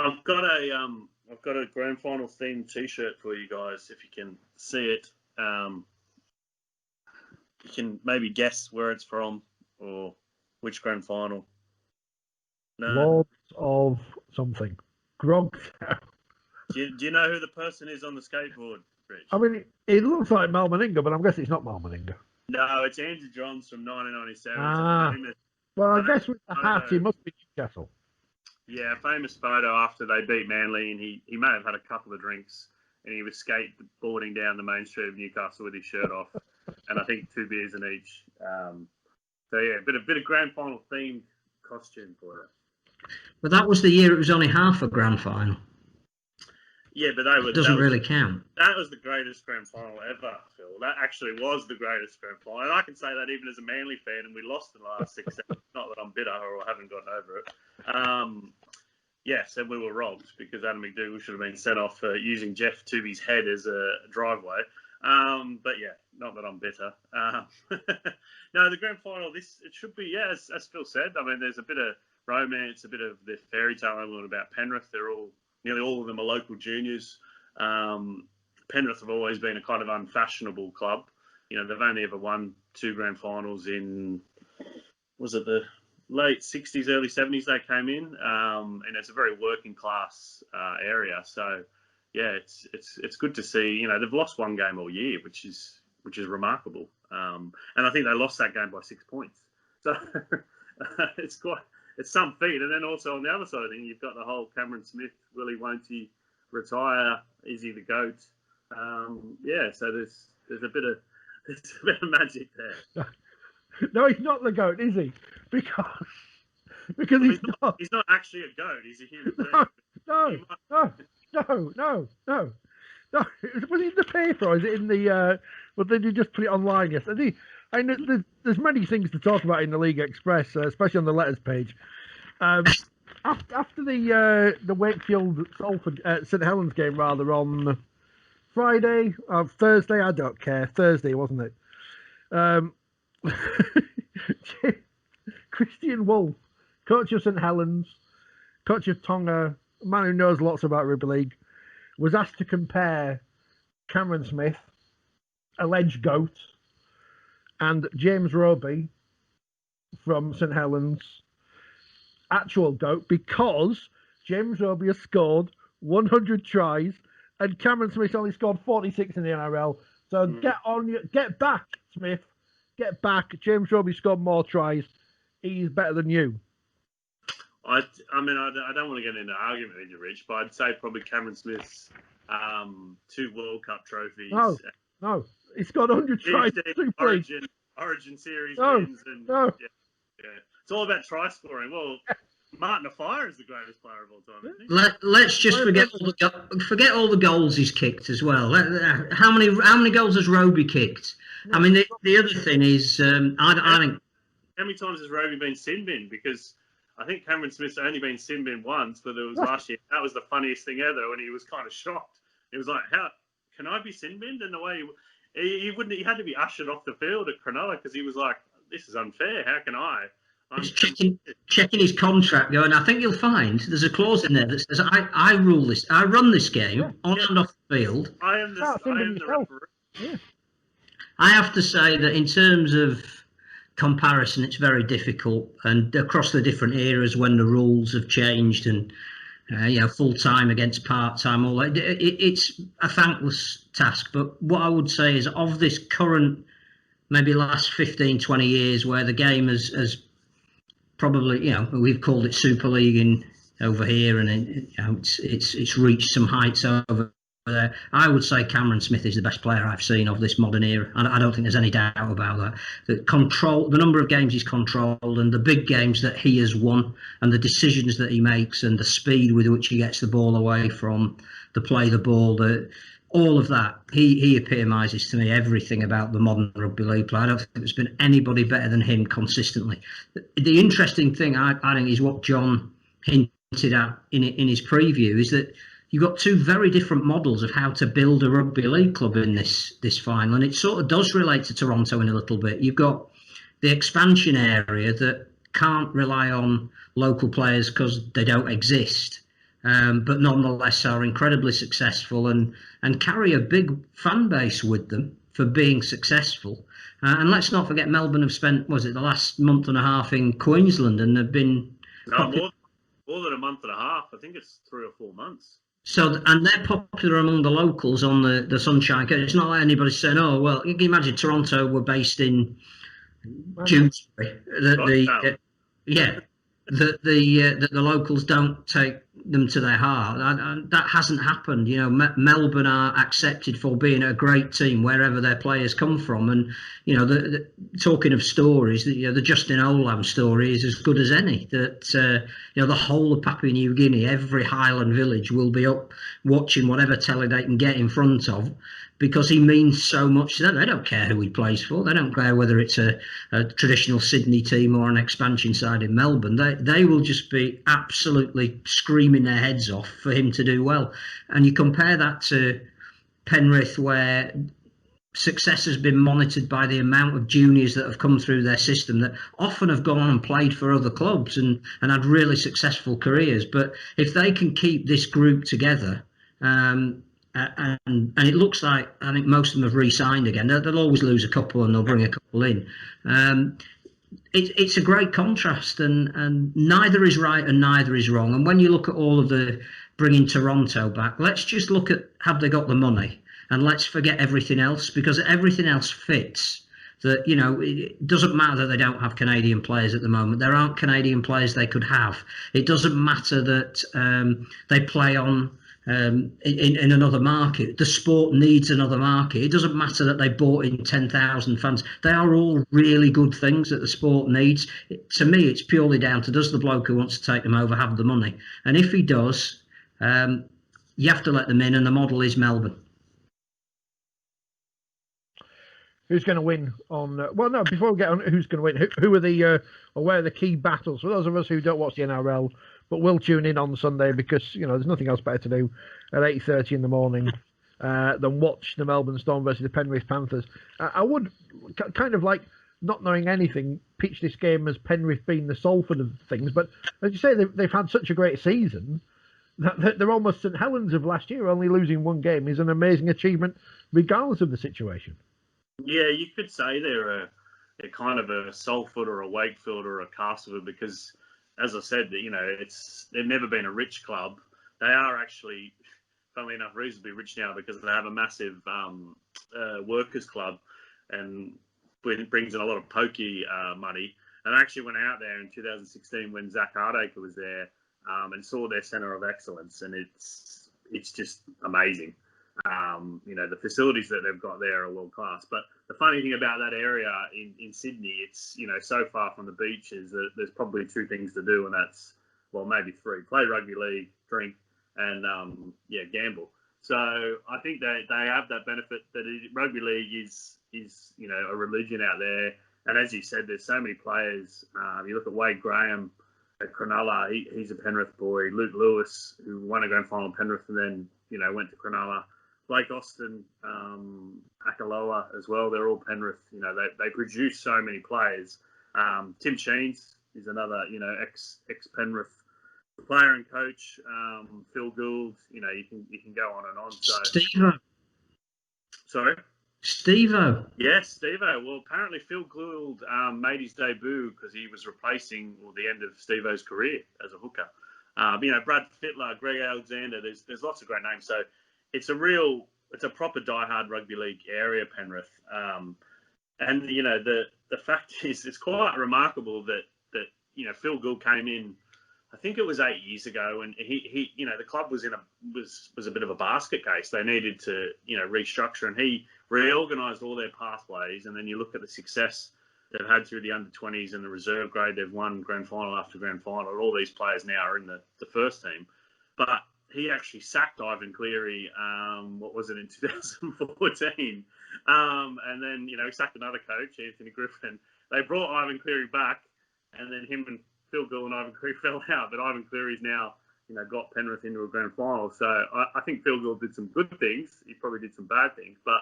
I've got a grand final themed T-shirt for you guys. If you can see it, you can maybe guess where it's from or which grand final. No. Lords of something. Grog. Do you know who the person is on the skateboard, Rich? I mean, it looks like Mal Meninga, but I'm guessing it's not Mal Meninga. No, it's Andrew Johns from 1997. Ah. Well, I guess with the hat, he must be Newcastle. Yeah, famous photo after they beat Manly, and he may have had a couple of drinks, and he was skateboarding down the main street of Newcastle with his shirt off, and I think 2 beers in each. So yeah, a bit of grand final themed costume for it. But that was the year it was only half a grand final. Yeah, but it doesn't really count. That was the greatest grand final ever, Phil. That actually was the greatest grand final. And I can say that even as a Manly fan, and we lost in the last 6 seconds. Not that I'm bitter or haven't gotten over it. Yes, and we were robbed because Adam McDougall should have been sent off for using Jeff Tooby's head as a driveway. But yeah, not that I'm bitter. No, the grand final, it should be, yeah, as Phil said. I mean, there's a bit of romance, a bit of the fairy tale element about Penrith. Nearly all of them are local juniors. Penrith have always been a kind of unfashionable club. You know, they've only ever won 2 grand finals in, was it the late 60s, early 70s they came in? And it's a very working class area. So, yeah, it's good to see. You know, they've lost 1 game all year, which is remarkable. And I think they lost that game by 6 points. So it's some feat. And then also on the other side of things, you've got the whole Cameron Smith, Willie, won't he retire? Is he the GOAT? Yeah, so there's a bit of magic there. No, he's not the GOAT, is he? Because he's not. He's not actually a GOAT. He's a human being. No. Was it in the paper or is it in the? Well, did you just put it online yesterday? I know there's many things to talk about in the League Express, especially on the letters page. After the Wakefield Salford St Helens game, rather, on Friday or Thursday, I don't care. Thursday, wasn't it? Christian Wolf, coach of St Helens, coach of Tonga, a man who knows lots about rugby league, was asked to compare Cameron Smith, alleged GOAT, and James Roby from St Helens, actual GOAT, because James Roby has scored 100 tries and Cameron Smith only scored 46 in the NRL. So get back, Smith. Get back. James Roby scored more tries. He's better than you. I mean, I don't want to get into an argument with you, Rich, but I'd say probably Cameron Smith's 2 World Cup trophies. No. He scored 100 tries. Origin Series wins. And, no. Yeah. It's all about try scoring. Well, Martin Afire is the greatest player of all time, isn't he? Let's just forget all the goals he's kicked as well. How many goals has Roby kicked? I mean, the other thing is, I think. How many times has Roby been sin bin? Because I think Cameron Smith's only been sin bin once, but it was last year. That was the funniest thing ever when he was kind of shocked. He was like, "How can I be sin binned?" And the way he wouldn't, he had to be ushered off the field at Cronulla because he was like, "This is unfair. How can I?" He's checking his contract, going, I think you'll find there's a clause in there that says, I rule this, I run this game on and off the field. I am the referee. Yeah. I have to say that in terms of comparison, it's very difficult, and across the different eras when the rules have changed and full time against part time, all that, it's a thankless task. But what I would say is, of this current, maybe last 15, 20 years, where the game has probably, we've called it Super League over here, and it's reached some heights over there. I would say Cameron Smith is the best player I've seen of this modern era. I don't think there's any doubt about that. The number of games he's controlled, and the big games that he has won, and the decisions that he makes, and the speed with which he gets the ball away from the play, the ball, all of that, he epitomises to me everything about the modern rugby league player. I don't think there's been anybody better than him consistently. The interesting thing, I think, is what John hinted at in his preview, is that you've got 2 very different models of how to build a rugby league club in this final, and it sort of does relate to Toronto in a little bit. You've got the expansion area that can't rely on local players because they don't exist. but nonetheless are incredibly successful and carry a big fan base with them for being successful. And let's not forget, Melbourne have spent, was it the last month and a half in Queensland, and they've been more than a month and a half. I think it's 3 or 4 months. So, and they're popular among the locals on the Sunshine Coast. It's not like anybody's saying, "Oh, well," you can imagine Toronto were based in Dewsbury. The locals don't take them to their heart. That hasn't happened. You know, Melbourne are accepted for being a great team wherever their players come from. And you know, talking of stories, the Justin Olam story is as good as any. That the whole of Papua New Guinea, every highland village will be up watching whatever telly they can get in front of, because he means so much to them. They don't care who he plays for. They don't care whether it's a traditional Sydney team or an expansion side in Melbourne. They will just be absolutely screaming their heads off for him to do well. And you compare that to Penrith, where success has been monitored by the amount of juniors that have come through their system that often have gone on and played for other clubs and had really successful careers. But if they can keep this group together, and it looks like, I think most of them have re-signed again. They'll always lose a couple and they'll bring a couple in. It's a great contrast, and neither is right and neither is wrong. And when you look at all of the bringing Toronto back, let's just look at, have they got the money? And let's forget everything else, because everything else fits. That, you know, it doesn't matter that they don't have Canadian players at the moment. There aren't Canadian players they could have. It doesn't matter that they play on in another market. The sport needs another market. It doesn't matter that they bought in 10,000 fans. They are all really good things that the sport needs. To me, it's purely down to, does the bloke who wants to take them over have the money? And if he does, you have to let them in, and the model is Melbourne. Who's going to win on? Well, no. Before we get on, who's going to win? Who are the or where are the key battles for those of us who don't watch the NRL, but will tune in on Sunday because there's nothing else better to do at 8:30 in the morning than watch the Melbourne Storm versus the Penrith Panthers. I would kind of, like, not knowing anything, pitch this game as Penrith being the Salford of things, but as you say, they've had such a great season that they're almost St Helens of last year. Only losing one game is an amazing achievement, regardless of the situation. Yeah, you could say they're kind of a Salford or a Wakefield or a Castleford, because, as I said, they've never been a rich club. They are actually, funnily enough, reasonably rich now because they have a massive workers club, and it brings in a lot of pokey money. And I actually went out there in 2016 when Zach Hardacre was there and saw their centre of excellence, and it's just amazing. The facilities that they've got there are world class. But the funny thing about that area in Sydney, it's so far from the beaches that there's probably two things to do, and that's, well, maybe three: play rugby league, drink, and gamble. So I think they have that benefit that rugby league is a religion out there. And as you said, there's so many players. You look at Wade Graham at Cronulla, he's a Penrith boy. Luke Lewis, who won a grand final in Penrith and then went to Cronulla. Blake Austin, Akaloa as well. They're all Penrith. They produce so many players. Tim Sheens is another, ex Penrith player and coach. Phil Gould. You can go on and on. So Steve-O. Sorry. Steve-O. Yes, Steve-O. Well, apparently Phil Gould made his debut because he was replacing the end of Steve-O's career as a hooker. Brad Fittler, Greg Alexander. There's lots of great names. So it's a proper diehard rugby league area, Penrith. And the fact is, it's quite remarkable that Phil Gould came in, I think it was 8 years ago, and he the club was was a bit of a basket case. They needed to restructure, and he reorganised all their pathways. And then you look at the success they've had through the under-20s and the reserve grade. They've won grand final after grand final. All these players now are in the first team, but he actually sacked Ivan Cleary, what was it, in 2014. And then, he sacked another coach, Anthony Griffin. They brought Ivan Cleary back, and then him and Phil Gould and Ivan Cleary fell out. But Ivan Cleary's now, got Penrith into a grand final. So I think Phil Gould did some good things. He probably did some bad things. But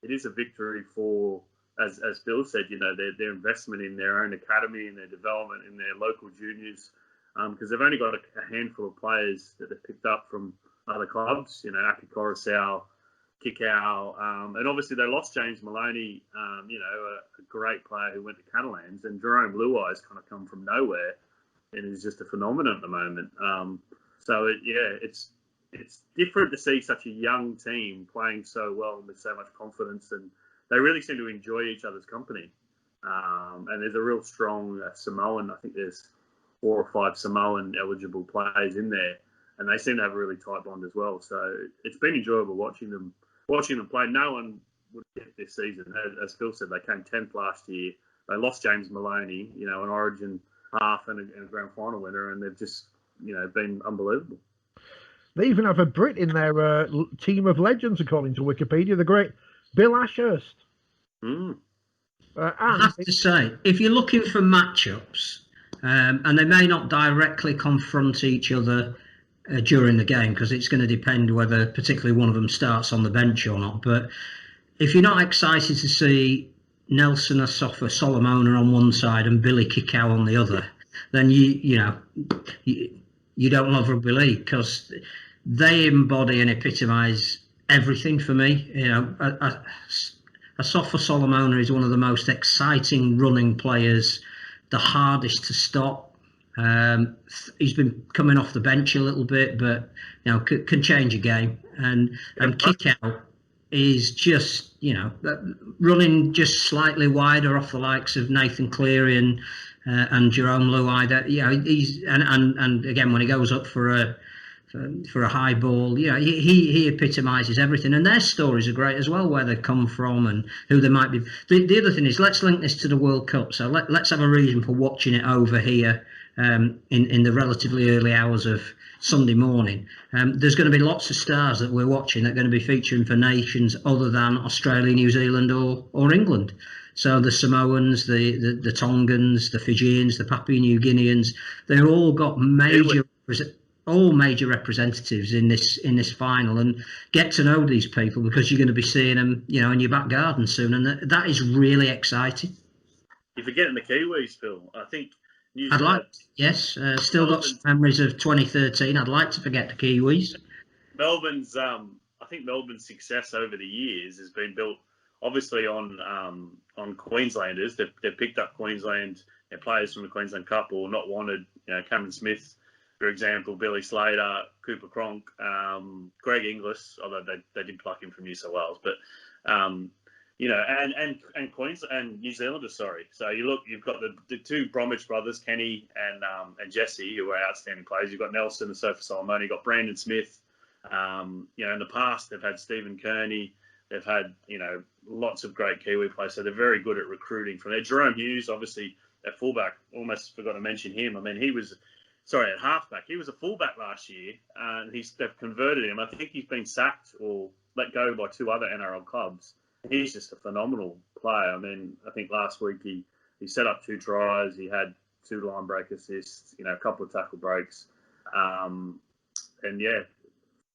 it is a victory for, as Phil said, their investment in their own academy and their development in their local juniors. because they've only got a handful of players that they've picked up from other clubs, Aki Coruscant, Kikau, and obviously they lost James Maloney, a great player who went to Catalans, and Jerome Luai's kind of come from nowhere and is just a phenomenon at the moment. It's different to see such a young team playing so well and with so much confidence, and they really seem to enjoy each other's company. And there's a real strong Samoan. I think there's 4 or 5 Samoan eligible players in there, and they seem to have a really tight bond as well. So it's been enjoyable watching them play. No one would get this season. As Phil said, they came 10th last year. They lost James Maloney, an Origin half and a grand final winner, and they've just, been unbelievable. They even have a Brit in their team of legends, according to Wikipedia, the great Bill Ashurst. I have to say, if you're looking for matchups, and they may not directly confront each other during the game, because it's going to depend whether particularly one of them starts on the bench or not, but if you're not excited to see Nelson Asafa Solomona on one side and Billy Kikau on the other, then you don't love rugby league, because they embody and epitomise everything for me. Asafa Solomona is one of the most exciting running players, the hardest to stop. He's been coming off the bench a little bit, but can change a game. And Kikau is just running just slightly wider off the likes of Nathan Cleary and Jerome Luai. He's and again when he goes up for a high ball, he epitomises everything, and their stories are great as well, where they come from and who they might be. The other thing is, let's link this to the World Cup. So let's have a reason for watching it over here in the relatively early hours of Sunday morning. There's going to be lots of stars that we're watching that are going to be featuring for nations other than Australia, New Zealand, or England. So the Samoans, the Tongans, the Fijians, the Papua New Guineans, they've all got major representatives in this final, and get to know these people, because you're going to be seeing them, in your back garden soon, and that is really exciting. You're forgetting the Kiwis, Phil. I think still got some memories of 2013. I'd like to forget the Kiwis. Melbourne's success over the years has been built obviously on Queenslanders. They've picked up Queensland players from the Queensland Cup or not wanted. Cameron Smith, for example, Billy Slater, Cooper Cronk, Greg Inglis, although they did pluck him from New South Wales, but and Queensland and New Zealanders. Sorry, so you've got the 2 Bromwich brothers, Kenny and Jesse, who are outstanding players. You've got Nelson, the Sofa Solomon. You've got Brandon Smith. In the past they've had Stephen Kearney. They've had lots of great Kiwi players, so they're very good at recruiting from there. Jerome Hughes, obviously at fullback, almost forgot to mention him. I mean, at halfback. He was a fullback last year, and they've converted him. I think he's been sacked or let go by 2 other NRL clubs. He's just a phenomenal player. I mean, I think last week he set up 2 tries. He had 2 line break assists, a couple of tackle breaks.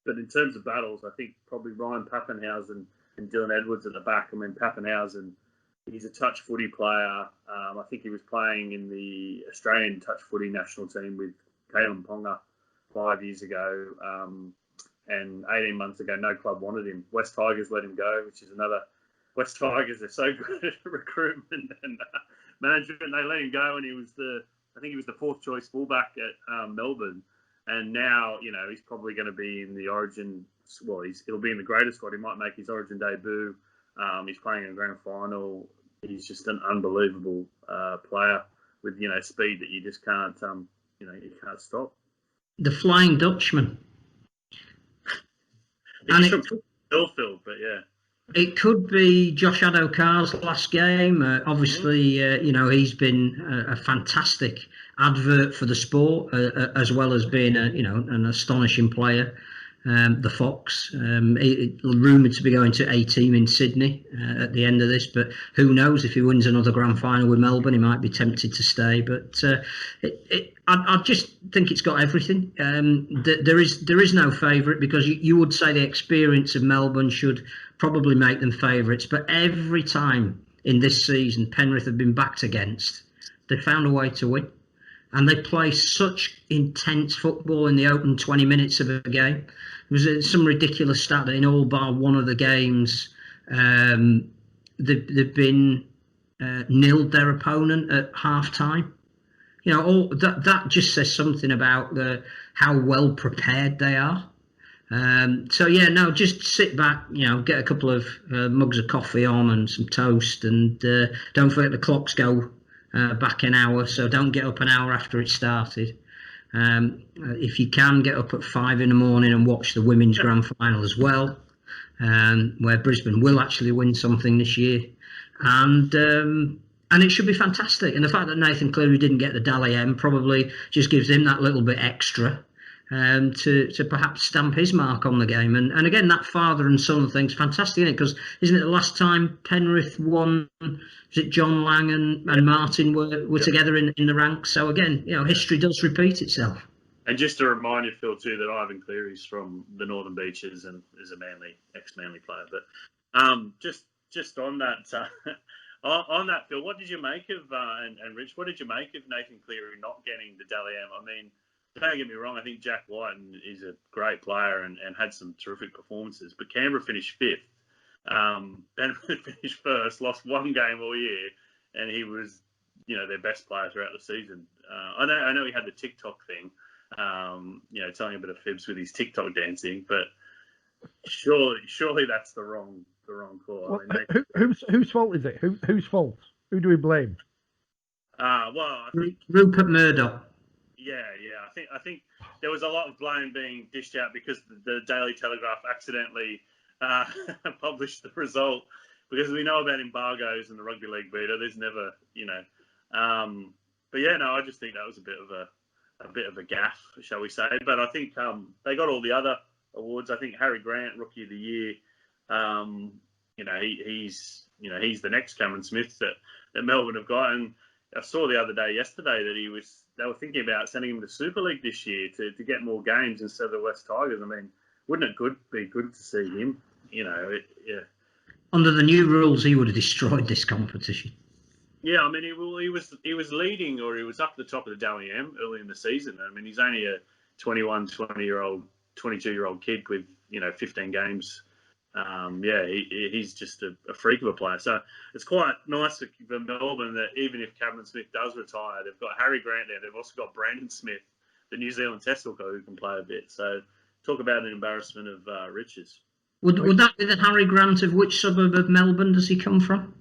But in terms of battles, I think probably Ryan Pappenhausen and Dylan Edwards at the back. I mean, Pappenhausen, he's a touch footy player. I think he was playing in the Australian touch footy national team with Kalen Ponga 5 years ago. And 18 months ago, no club wanted him. West Tigers let him go, which is another. West Tigers are so good at recruitment and management. They let him go, and he was the 4th choice fullback at Melbourne. And now, he's probably going to be in the Origin. Well, he'll be in the greater squad. He might make his Origin debut. He's playing in a grand final. He's just an unbelievable player with speed that you just can't you can't stop. The Flying Dutchman. And it Phil, but yeah. It could be Josh Addo-Carr's last game. Obviously, he's been a fantastic advert for the sport, as well as being an astonishing player. The Fox, rumoured to be going to A team in Sydney at the end of this, but who knows, if he wins another grand final with Melbourne, he might be tempted to stay. But I just think it's got everything. There is no favourite, because you would say the experience of Melbourne should probably make them favourites, but every time in this season Penrith have been backed against, they found a way to win. and they play such intense football in the open 20 minutes of a game. There was some ridiculous stat that in all bar one of the games, they've been nilled their opponent at half time. You know, all that just says something about how well prepared they are. So yeah, no, just sit back, you know, get a couple of mugs of coffee on and some toast, and don't forget the clocks go back an hour, so don't get up an hour after it started. If you can, get up at 5 a.m. and watch the women's grand final as well, where Brisbane will actually win something this year, and it should be fantastic. And the fact that Nathan Cleary didn't get the Dally M probably just gives him that little bit extra to perhaps stamp his mark on the game. And again, that father and son thing's fantastic, isn't it? Because isn't it the last time Penrith won? Was it John Lang and Martin were together in the ranks? So again, you know, history does repeat itself. And just to remind you, Phil, too, that Ivan Cleary's from the Northern Beaches and is a ex-Manly player. But just on that. On that, Phil, what did you make of, and Rich, what did you make of Nathan Cleary not getting the Dally M? I mean, don't get me wrong, I think Jack White is a great player and had some terrific performances, but Canberra finished 5th. Penrith finished 1st, lost one game all year, and he was, you know, their best player throughout the season. I know he had the TikTok thing, you know, telling a bit of fibs with his TikTok dancing, but surely that's the wrong call. Well, I mean, whose fault is it? Whose fault? Who do we blame? Well, I think Rupert Murdoch. Yeah. I think there was a lot of blame being dished out because the Daily Telegraph accidentally published the result, because we know about embargoes and the rugby league beta. There's never, you know, but yeah, no, I just think that was a bit of a gaffe, shall we say? But I think they got all the other awards. I think Harry Grant, Rookie of the Year. You know, he's the next Cameron Smith that Melbourne have got. And I saw yesterday that they were thinking about sending him to Super League this year to get more games instead of the West Tigers. I mean, wouldn't it be good to see him? You know, yeah. Under the new rules, he would have destroyed this competition. Yeah, I mean, he was leading, or he was up the top of the Dally M early in the season. I mean, he's only a 22-year-old kid with, you know, 15 games. He's just a freak of a player. So it's quite nice for Melbourne that even if Cameron Smith does retire, they've got Harry Grant there. They've also got Brandon Smith, the New Zealand Test hooker, who can play a bit. So talk about an embarrassment of riches. Would that be the Harry Grant of which suburb of Melbourne does he come from?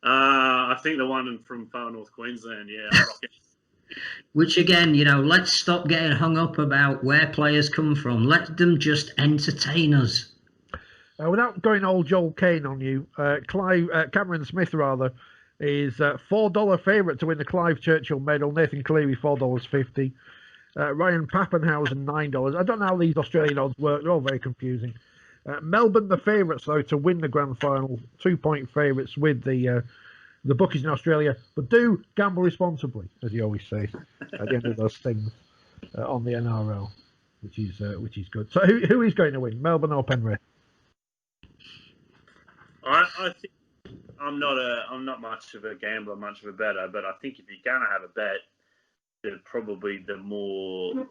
I think the one from far north Queensland, yeah. Which again, you know, let's stop getting hung up about where players come from. Let them just entertain us. Without going old Joel Kane on you, Cameron Smith is $4 favourite to win the Clive Churchill Medal. Nathan Cleary $4.50. Ryan Pappenhausen $9. I don't know how these Australian odds work. They're all very confusing. Melbourne the favourites though to win the grand final. 2-point favourites with the bookies in Australia, but do gamble responsibly, as you always say at the end of those things on the NRL, which is good. So who is going to win, Melbourne or Penrith? I think I'm not much of a gambler, much of a bettor, but I think if you're gonna have a bet, probably the more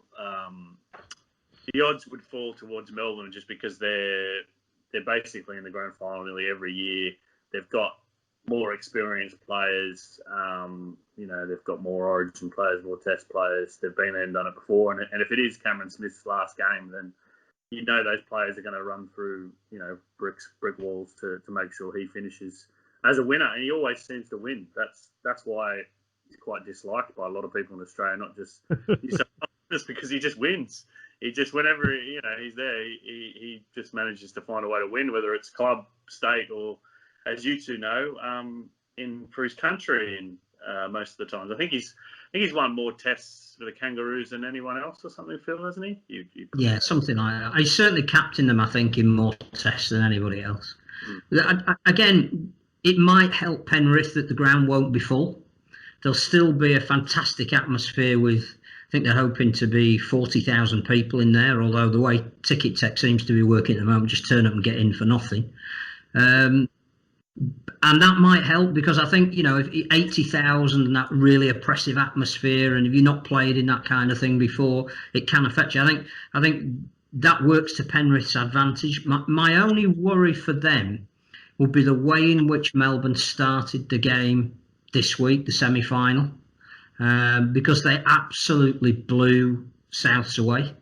the odds would fall towards Melbourne, just because they're basically in the grand final nearly every year. They've got more experienced players. You know, they've got more Origin players, more Test players. They've been there and done it before. And if it is Cameron Smith's last game, then you know those players are going to run through, you know, brick walls to make sure he finishes as a winner. And he always seems to win. That's why he's quite disliked by a lot of people in Australia, not just because he just wins. He just, whenever he's there, he just manages to find a way to win, whether it's club, state, or, as you two know, for his country. And most of the times, I think he's won more Tests for the Kangaroos than anyone else, or something, Phil, hasn't he? Yeah, something like that. He's certainly captained them, I think, in more Tests than anybody else. Again, it might help Penrith that the ground won't be full. There'll still be a fantastic atmosphere with, I think they're hoping to be 40,000 people in there, although the way Ticket Tech seems to be working at the moment, just turn up and get in for nothing. And that might help, because I think, if 80,000 and that really oppressive atmosphere, and if you've not played in that kind of thing before, it can affect you. I think that works to Penrith's advantage. My only worry for them would be the way in which Melbourne started the game this week, the semi-final, because they absolutely blew Souths away.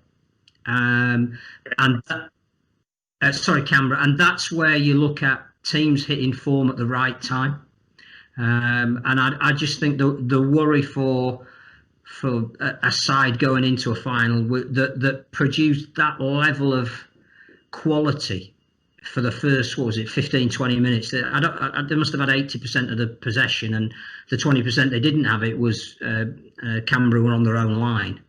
Canberra, and that's where you look at teams hitting form at the right time. And I just think the worry for a side going into a final that produced that level of quality for the first, 15, 20 minutes. They must have had 80% of the possession, and the 20% they didn't have, it was Canberra were on their own line.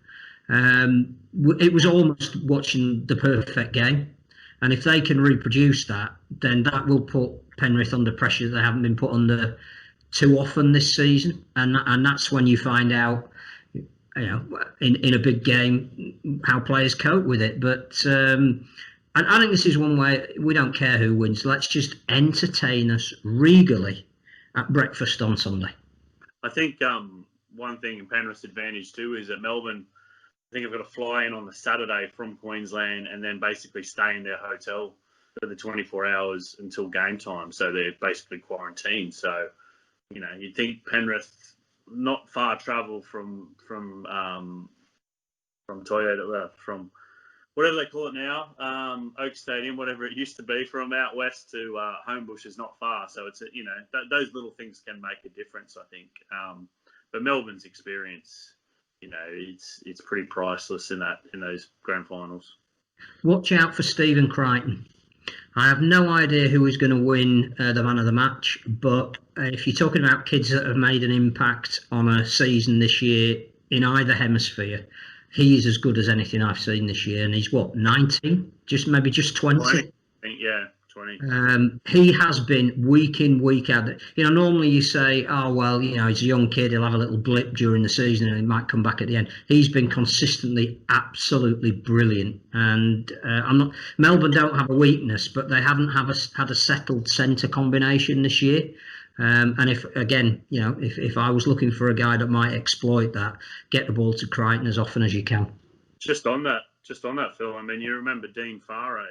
It was almost watching the perfect game. And if they can reproduce that, then that will put Penrith under pressure they haven't been put under too often this season. And that's when you find out, in a big game, how players cope with it. But I think this is one way we don't care who wins. Let's just entertain us regally at breakfast on Sunday. I think one thing in Penrith's advantage too is that Melbourne, I think, have got to fly in on the Saturday from Queensland and then basically stay in their hotel for the 24 hours until game time. So they're basically quarantined. So, you'd think Penrith, not far travel from Toyota, from whatever they call it now, Oak Stadium, whatever it used to be, from out west to Homebush is not far. So it's those little things can make a difference, I think. But Melbourne's experience, it's pretty priceless in those grand finals. Watch out for Stephen Crichton. I have no idea who is going to win the man of the match, but if you're talking about kids that have made an impact on a season this year in either hemisphere, he is as good as anything I've seen this year. And he's 19, maybe just 20. 20. I think, yeah. 20. He has been week in, week out. Normally you say, oh, well, he's a young kid, he'll have a little blip during the season and he might come back at the end. He's been consistently absolutely brilliant. And Melbourne don't have a weakness, but they haven't had a settled centre combination this year. And if I was looking for a guy that might exploit that, get the ball to Crichton as often as you can. Just on that, Phil, I mean, you remember Dean Farah,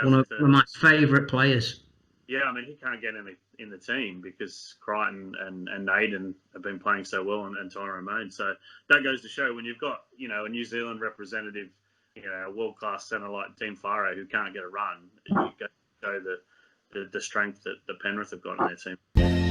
one of my favourite players. Yeah, I mean, he can't get in the team because Crichton and Naden have been playing so well, and Tyrone Main. So that goes to show, when you've got, a New Zealand representative, a world-class centre like Dean Farah who can't get a run, you go the strength that the Penrith have got in their team.